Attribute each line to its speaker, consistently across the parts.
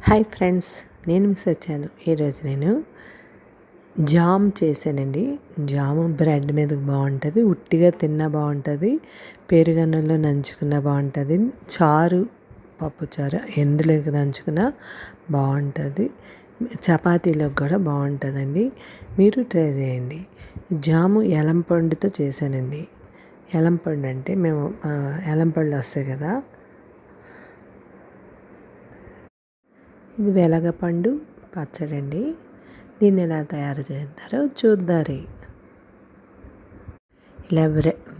Speaker 1: Hi friends, నేను miss వచ్చాను. ఈరోజు నేను జామ్ చేశానండి. జాము బ్రెడ్ మీదకి బాగుంటుంది, ఉట్టిగా తిన్నా బాగుంటుంది, పెరుగన్నంలో నంచుకున్నా బాగుంటుంది, చారు పప్పు చారు ఎందులోకి నంచుకున్నా బాగుంటుంది, చపాతీలోకి కూడా బాగుంటుందండి. మీరు ట్రై చేయండి. జాము ఎలంపండుతో చేశానండి. ఎలంపండు అంటే మేము ఎలంపళ్ళు వస్తాయి కదా, ఇది వెలగపండు పచ్చడి అండి. దీన్ని ఎలా తయారు చేస్తారో చూద్దారి. ఇలా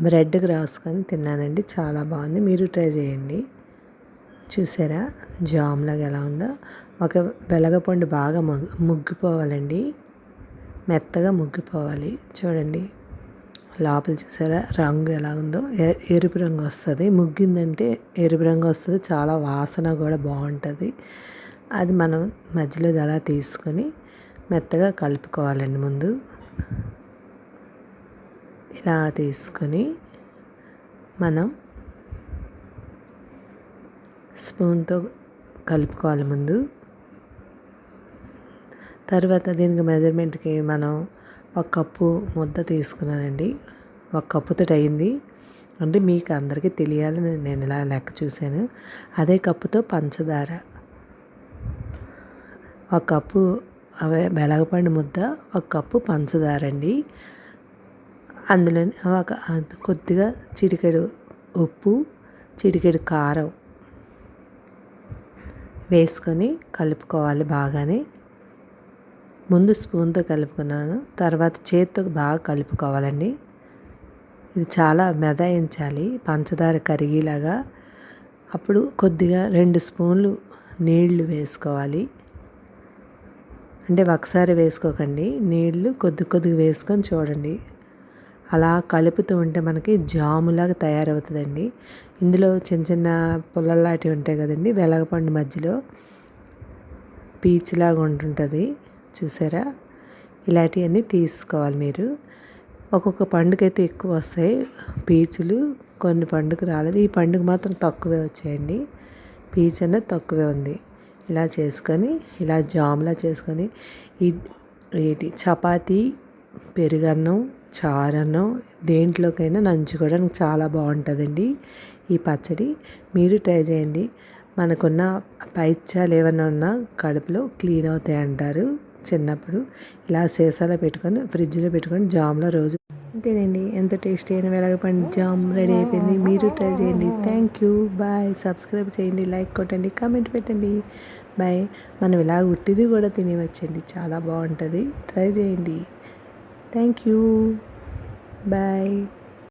Speaker 1: బ్రెడ్కి రాసుకొని తిన్నానండి, చాలా బాగుంది. మీరు ట్రై చేయండి. చూసారా జామ్లాగా ఎలా ఉందో. ఒక వెలగపండు బాగా ముగ్గిపోవాలండి, మెత్తగా ముగ్గిపోవాలి. చూడండి లోపల చూసారా రంగు ఎలా ఉందో, ఎరుపు రంగు వస్తుంది. ముగ్గిందంటే ఎరుపు రంగు వస్తుంది, చాలా వాసన కూడా బాగుంటుంది. అది మనం మధ్యలో అలా తీసుకొని మెత్తగా కలుపుకోవాలండి. ముందు ఇలా తీసుకొని మనం స్పూన్తో కలుపుకోవాలి ముందు. తర్వాత దీనికి మెజర్మెంట్కి మనం ఒక కప్పు ముద్ద తీసుకున్నానండి. ఒక కప్పుతో అయింది అంటే మీకు అందరికీ తెలియాలని నేను ఇలా లెక్క చూశాను. అదే కప్పుతో పంచదార, ఒక కప్పు వెలగపండు ముద్ద, ఒక కప్పు పంచదార అండి. అందులో కొద్దిగా చిటికెడు ఉప్పు, చిటికెడు కారం వేసుకొని కలుపుకోవాలి బాగానే. ముందు స్పూన్తో కలుపుకున్నాను, తర్వాత చేత్తో బాగా కలుపుకోవాలండి. ఇది చాలా మెదాయించాలి, పంచదార కరిగేలాగా. అప్పుడు కొద్దిగా 2 స్పూన్లు నీళ్లు వేసుకోవాలి. అంటే ఒకసారి వేసుకోకండి, నీళ్లు కొద్దిగా వేసుకొని చూడండి. అలా కలుపుతూ ఉంటే మనకి జాములాగా తయారవుతుందండి. ఇందులో చిన్న చిన్న పుల్లలాంటివి ఉంటాయి కదండి, వెలగపండు మధ్యలో పీచులాగా ఉంటుంటుంది చూసారా. ఇలాంటివన్నీ తీసుకోవాలి మీరు. ఒక్కొక్క పండుగైతే ఎక్కువ వస్తాయి పీచులు, కొన్ని పండుగ రాలేదు. ఈ పండుగ మాత్రం తక్కువే వచ్చాయండి, పీచు అనేది తక్కువే ఉంది. ఇలా చేసుకొని ఇలా జామ్లా చేసుకొని ఏంటి చపాతీ, పెరుగన్నం, చారన్నం దేంట్లోకైనా నంచుకోవడానికి చాలా బాగుంటుందండి ఈ పచ్చడి. మీరు ట్రై చేయండి. మనకున్న పైత్యాలు ఏమైనా ఉన్నా కడుపులో క్లీన్ అవుతాయి అంటారు చిన్నప్పుడు. ఇలా సీసాలో పెట్టుకొని ఫ్రిడ్జ్లో పెట్టుకొని జామ్లో రోజు తినండి. ఎంత టేస్టీ అయిన వెలగపండు జామ్ రెడీ అయిపోయింది. మీరు ట్రై చేయండి. Thank you, bye. సబ్స్క్రైబ్ చేయండి, లైక్ కొట్టండి, కామెంట్ పెట్టండి. బాయ్. మనం ఇలా ఉట్టిది కూడా తినవచ్చండి, చాలా బాగుంటుంది. ట్రై చేయండి. Thank you, bye.